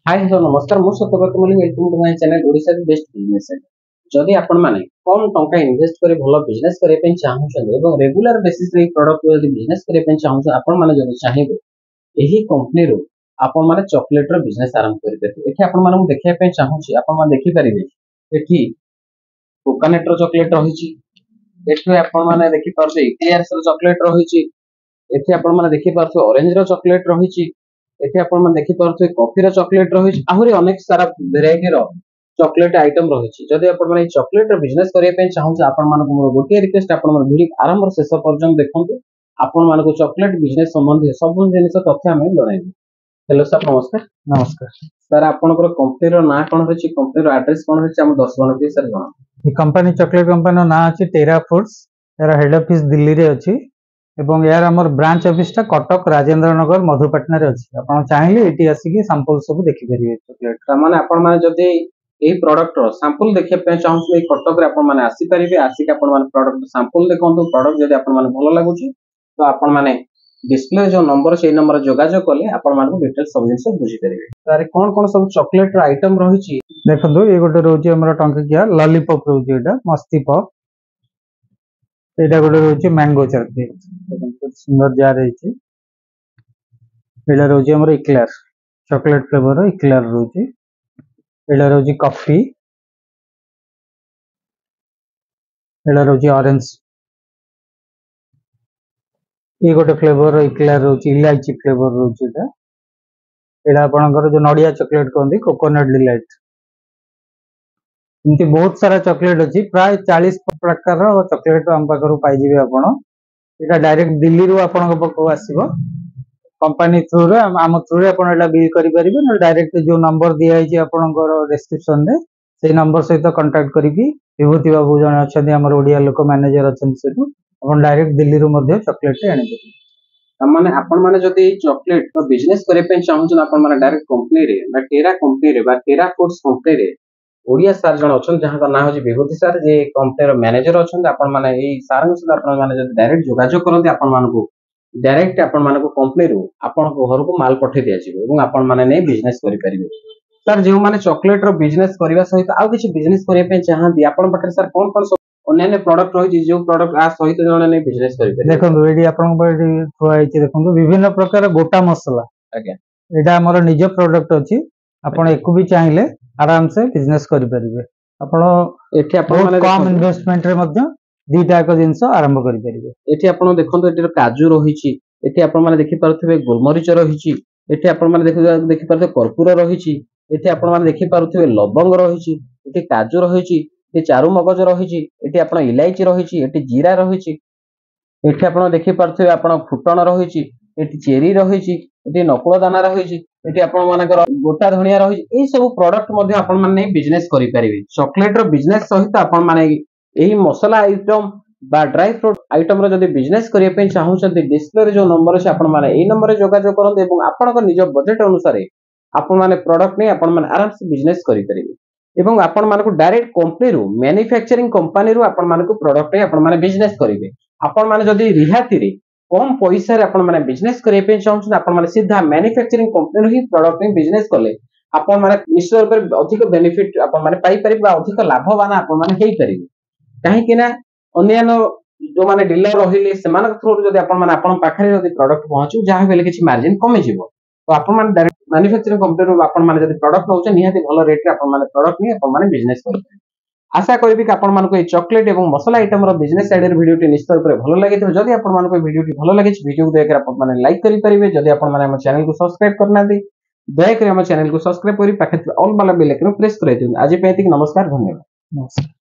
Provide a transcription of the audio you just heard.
हाय hello नमस्कार मु Satyabrata Mallick welcome to my channel Odisha best business set जदि आपण माने कम टंका इन्वेस्ट करे भलो बिजनेस करे पे चाहउछन एवं रेगुलर बेसिस रे प्रोडक्ट यदि बिजनेस करे पे चाहउछन आपण माने जदि चाहिबे एही कंपनी रो आपण माने चॉकलेट रो बिजनेस आरंभ करि देते एठी आपण माने देखिया पे चाहउछि आपण माने देखि परिबे एठी कोकोनट रो चॉकलेट रहिछि एठी आपण माने देखि परबे इक्लियर्स रो चॉकलेट रहिछि एठी आपण माने देखि परबे ऑरेंज रो चॉकलेट रहिछि एठी आपण माने देखि परथि कॉफी रो चॉकलेट रहिछि आहुरी अनेक सारा वेराइटी रो चॉकलेट आइटम रहिछि जदि आपण माने चॉकलेट रो बिजनेस करिया पे चाहउछ आपण माने मोर गोटे रिक्वेस्ट आपण माने वीडियो आरंभ से शेष पर्यंत देखंतु आपण माने को चॉकलेट बिजनेस संबंधी सब जिनिस तथ्य हमें जणाइबे। हेलो सर नमस्कार। नमस्कार सर आपनकर कंपनी रो ना कोन रछि कंपनी रो एड्रेस कोन रछि हम दर्शक के सर जणा ये कंपनी चॉकलेट कंपनी ना अछि टेरा फूड्स यार हेड ऑफिस दिल्ली रे अछि एवं यार हमर ब्रांच ऑफिस टा कटक राजेंद्र नगर मधुपाटना रे अछि आपण चाहिले एटी आसी के सैंपल सब देखि परिबे चॉकलेट त माने आपण माने जदि ए प्रोडक्ट रो सैंपल देखिया पे चाहउछ ए कटक रे आपण माने आसी परिबे आसी के आपण माने प्रोडक्ट सैंपल देखंतु प्रोडक्ट जदि आपण माने भलो लागुची तो आपण माने डिस्प्ले जो नंबर से नंबर जोगाजोग कले आपण माने डिटेल सब जिंस बुझी परिबे। तारे कोन कोन सब चॉकलेट रो आइटम रहिची देखंतु ए गोटे रोची हमर टंकिया लॉलीपॉप रोची एटा मस्ती पॉप एटा गोटे रोची मैंगो चॉकलेट देखंतु सुंदर जा रही छी एटा रोची हमर इक्लेयर चॉकलेट फ्लेवर रो इक्लेयर रोची एटा रोची कॉफी एटा रोची ऑरेंज ये गोटे फ्लेवर रो इक्लेयर रोची इलायची फ्लेवर रोची एटा आपनकर जो नडिया चॉकलेट कहंदी कोकोनट डिलाइट इनती बहुत सारा चॉकलेट अछि प्राय 40 प्रकार रो चॉकलेट हम पाखरु पाई जिवे आपण एटा डायरेक्ट दिल्ली रो आपण पको आसीबो कंपनी थ्रू रे हम थ्रू रे आपण एटा बिल करि परिबे न डायरेक्ट जो नंबर दिया छि आपनकर डिस्क्रिप्शन रे से नंबर सहित कांटेक्ट करिकि विभूति बाबू जण अछथि हमर ओडिया लोक मैनेजर अछन सेटु आपण डायरेक्ट दिल्ली रो मध्ये चॉकलेट रे आनि त माने आपण माने जदि चॉकलेट रो बिजनेस करे पे चाहउछन आपण माने डायरेक्ट कंपनी रे बा टेरा फूड्स कंपनी रे ओडिया सर जण अछन जहां का ना होजी विभूति सर जे कंपनी रो मैनेजर अछन आपण माने एई सारंग से आपण माने जदि डायरेक्ट जोगाजोग करंती आपण मानको डायरेक्ट आपण मानको कंपनी रो आपण को घर को माल पठे दिया जिवो एवं आपण माने नै बिजनेस करि परिबे। सर जे माने चॉकलेट रो बिजनेस करिवा सहित आ किछि बिजनेस करिया पे चाहंती आपण पाखरे सर कोन कोन अन्य प्रोडक्ट रही जो प्रोडक्ट आ सहित जने नै बिजनेस करि परिबे। देखंतु एडी आपण पर थुआ आइछि देखंतु विभिन्न प्रकार गोटा मसला आज्ञा एटा हमर निज प्रोडक्ट अछि आपण एकु भी चाहिले आराम से बिजनेस करि परिबे आपण एठी आपण माने कम इन्वेस्टमेंट रे मध्ये दीटा एक जिंस आरंभ करि परिबे। एठी आपण देखंतु एठी काजू रहिछि एठी आपण माने देखि पारुथिबे गोलमरिच रहिछि एठी आपण माने देखि पारुथिबे कर्पूर रहिछि एठी आपण माने देखि पारुथिबे लवंग रहिछि एठी काजू रहिछि एठी चारु मगज रहिछि एठी आपण इलायची रहिछि एठी जीरा रहिछि एठी आपण देखि पारुथिबे आपण फुटण रहिछि एठी चेरी रहिछि एठी नकुल दाना रहिछि एठी आपण मानकर गोटा धनिया रहिछि ए सब प्रोडक्ट मध्ये आपण माने बिजनेस करि परिबे। चॉकलेट रो बिजनेस सहित आपण माने एही मसला आइटम बा ड्राई फ्रूट आइटम रो जदि बिजनेस करिया पे चाहउछन्ती डिस्प्ले रे जो नंबर छै आपण माने ए नंबर रे जोगाजोग करन एवं आपनक निज बजेट अनुसार आपण माने प्रोडक्ट नै आपण माने आराम से बिजनेस करि परिबे एवं आपण मानको डायरेक्ट कंपनी रो मैन्युफैक्चरिंग कंपनी रो आपण मानको प्रोडक्ट नै आपण माने बिजनेस करिवे। आपण माने जदि रिहाती रे कम पैसा रे आपण माने बिजनेस करिया पे चाहउछन आपण माने सीधा मैन्युफैक्चरिंग कंपनी रो ही प्रोडक्ट नै बिजनेस कले आपण माने निश्चित रूप से अधिक बेनिफिट आपण माने पाई परिबे अधिक लाभवान आपण माने हेई परिबे काहे कि ना अन्य जो माने डीलर रहिले सेमान थ्रू जदि आपण माने आपण पाखरे जदि प्रोडक्ट पहुंचू जहां बेले किछि मार्जिन कमे जिवो तो आपण माने डायरेक्ट मैन्युफैक्चरिंग कंपनी रो आपण माने जदि प्रोडक्ट नउछ निहाती भलो रेट रे आपण माने प्रोडक्ट नै आपण माने बिजनेस करि आशा करबी कि आपण मानको ए चॉकलेट एवं मसला आइटम रो बिजनेस साइड रे वीडियो टी निश्चित रूप से भलो लागितो जदि आपण मानको वीडियो टी भलो लागि वीडियो को देख के आपण माने लाइक करि परिबे जदि आपण माने हमर चैनल को सब्सक्राइब करना दी दया कर हमर चैनल को सब्सक्राइब करी पाखे ऑल वाला बेल आइकन प्रेस कर दियौ। आज पे नमस्कार धन्यवाद। नमस्कार।